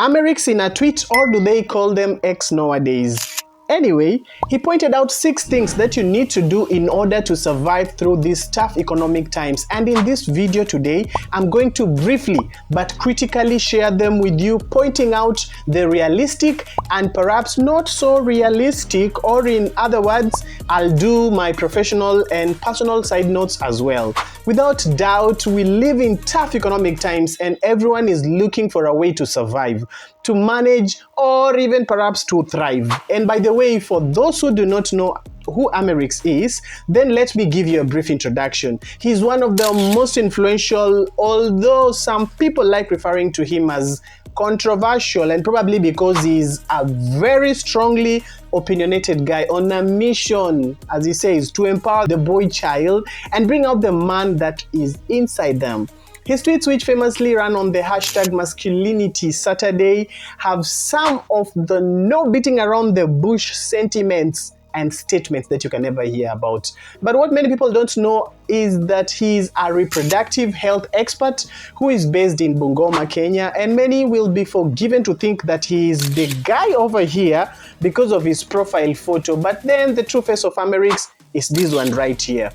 Amerix in a tweet, or do they call them X nowadays? Anyway, he pointed out 6 things that you need to do in order to survive through these tough economic times, and in this video today, I'm going to briefly but critically share them with you, pointing out the realistic and perhaps not so realistic, or in other words, I'll do my professional and personal side notes as well. Without doubt, we live in tough economic times and everyone is looking for a way to survive, to manage, or even perhaps to thrive. And by the way, for those who do not know who Amerix is, then let me give you a brief introduction. He's one of the most influential, although some people like referring to him as controversial, and probably because he's a very strongly opinionated guy on a mission, as he says, to empower the boy child and bring out the man that is inside them. His tweets, which famously ran on the hashtag Masculinity Saturday, have some of the no beating around the bush sentiments and statements that you can never hear about. But what many people don't know is that he's a reproductive health expert who is based in Bungoma, Kenya, and many will be forgiven to think that he is the guy over here because of his profile photo, but then the true face of Amerix is this one right here.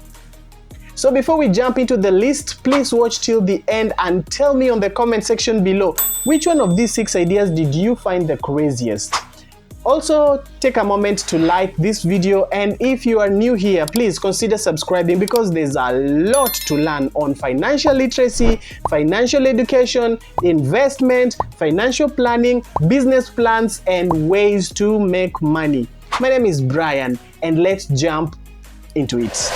So before we jump into the list, please watch till the end and tell me on the comment section below, which one of these 6 ideas did you find the craziest? Also, take a moment to like this video, and if you are new here, please consider subscribing because there's a lot to learn on financial literacy, financial education, investment, financial planning, business plans, and ways to make money. My name is Brian, and let's jump into it.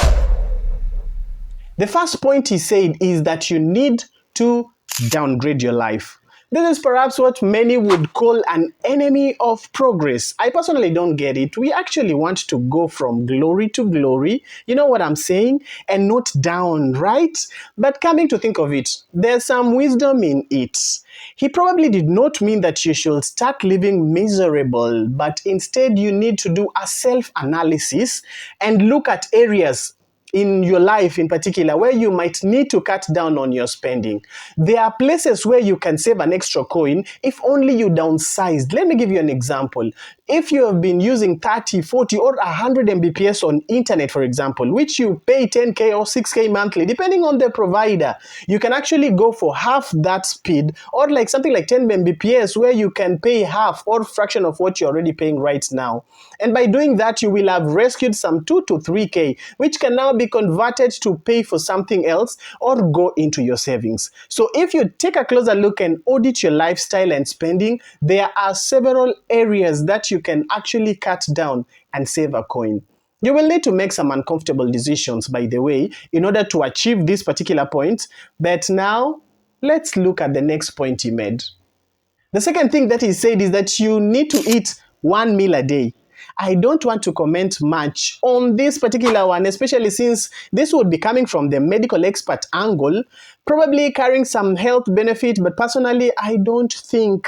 The first point he said is that you need to downgrade your life. This is perhaps what many would call an enemy of progress. I personally don't get it. We actually want to go from glory to glory, you know what I'm saying, and not down, right? But coming to think of it, there's some wisdom in it. He probably did not mean that you should start living miserable, but instead you need to do a self-analysis and look at areas in your life in particular where you might need to cut down on your spending. There are places where you can save an extra coin if only you downsized. Let me give you an example. If you have been using 30, 40 or 100 Mbps on internet, for example, which you pay 10K or 6K monthly, depending on the provider, you can actually go for half that speed, or like something like 10 Mbps where you can pay half or fraction of what you're already paying right now. And by doing that, you will have rescued some 2 to 3K, which can now be converted to pay for something else or go into your savings. So if you take a closer look and audit your lifestyle and spending, there are several areas that you can actually cut down and save a coin. You will need to make some uncomfortable decisions, by the way, in order to achieve this particular point. But now, let's look at the next point he made. The second thing that he said is that you need to eat 1 meal a day. I don't want to comment much on this particular one, especially since this would be coming from the medical expert angle, probably carrying some health benefit, but personally, I don't think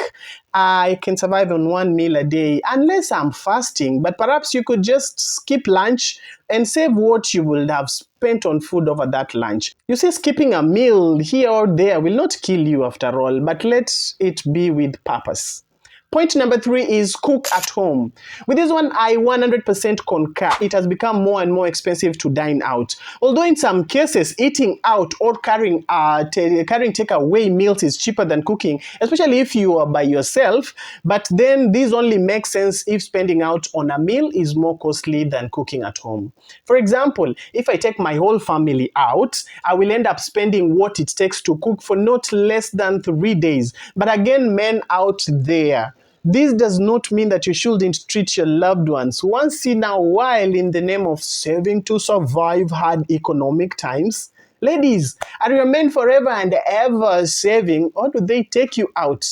I can survive on 1 meal a day unless I'm fasting. But perhaps you could just skip lunch and save what you would have spent on food over that lunch. You see, skipping a meal here or there will not kill you after all, but let it be with purpose. Point number 3 is cook at home. With this one, I 100% concur. It has become more and more expensive to dine out. Although in some cases, eating out or carrying takeaway meals is cheaper than cooking, especially if you are by yourself. But then this only makes sense if spending out on a meal is more costly than cooking at home. For example, if I take my whole family out, I will end up spending what it takes to cook for not less than 3 days. But again, men out there, this does not mean that you shouldn't treat your loved ones once in a while in the name of saving to survive hard economic times. Ladies, are you men forever and ever saving, or do they take you out?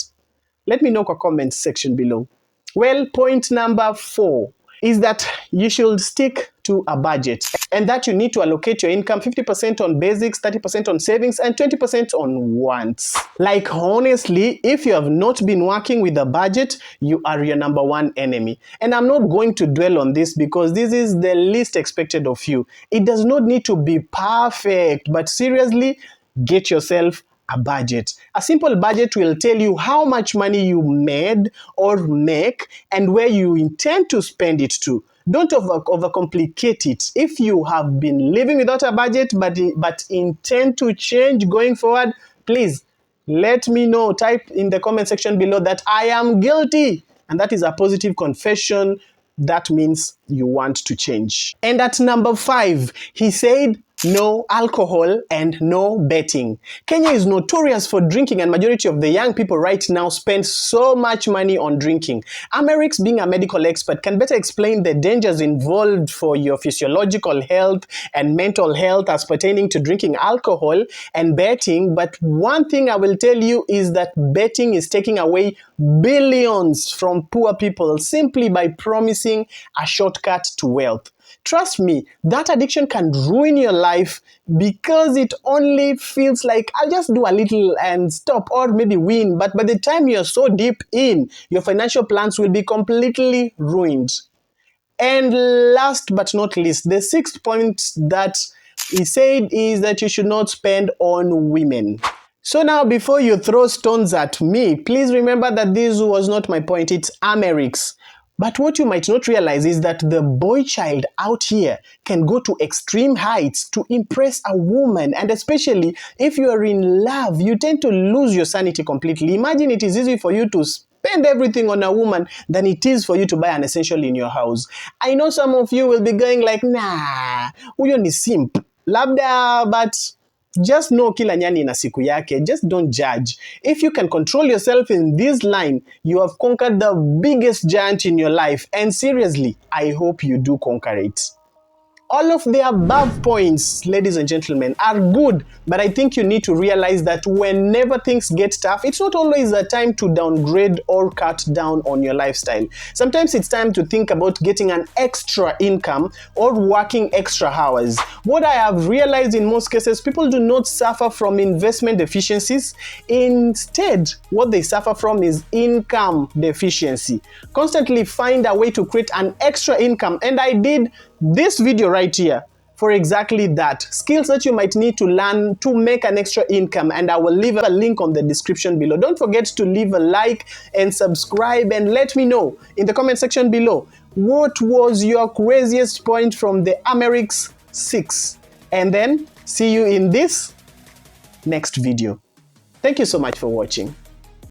Let me know in the comment section below. Well, point number 4 is that you should stick to a budget, and that you need to allocate your income 50% on basics, 30% on savings, and 20% on wants. Like honestly, if you have not been working with a budget, you are your number 1 enemy. And I'm not going to dwell on this because this is the least expected of you. It does not need to be perfect, but seriously, get yourself a budget. A simple budget will tell you how much money you made or make and where you intend to spend it to. Don't overcomplicate it. If you have been living without a budget but intend to change going forward, please let me know. Type in the comment section below that I am guilty. And that is a positive confession. That means you want to change. And at number 5, he said, no alcohol and no betting. Kenya is notorious for drinking, and majority of the young people right now spend so much money on drinking. Amerix, being a medical expert, can better explain the dangers involved for your physiological health and mental health as pertaining to drinking alcohol and betting. But one thing I will tell you is that betting is taking away billions from poor people simply by promising a shortcut to wealth. Trust me, that addiction can ruin your life because it only feels like I'll just do a little and stop or maybe win. But by the time you're so deep in, your financial plans will be completely ruined. And last but not least, the 6th point that he said is that you should not spend on women. So now, before you throw stones at me, please remember that this was not my point, it's Amerix. But what you might not realize is that the boy child out here can go to extreme heights to impress a woman, and especially if you are in love, you tend to lose your sanity completely. Imagine it is easy for you to spend everything on a woman than it is for you to buy an essential in your house. I know some of you will be going like, nah, huyo ni simp. Labda, but just know kila nyani na siku yake. Just don't judge. If you can control yourself in this line, you have conquered the biggest giant in your life. And seriously, I hope you do conquer it. All of the above points, ladies and gentlemen, are good, but I think you need to realize that whenever things get tough, it's not always a time to downgrade or cut down on your lifestyle. Sometimes it's time to think about getting an extra income or working extra hours. What I have realized in most cases, people do not suffer from investment deficiencies. Instead, what they suffer from is income deficiency. Constantly find a way to create an extra income, and I did this video right here for exactly that. Skills that you might need to learn to make an extra income, and I will leave a link on the description below. Don't forget to leave a like and subscribe, and let me know in the comment section below what was your craziest point from the Amerix 6. And then see you in this next video. Thank you so much for watching.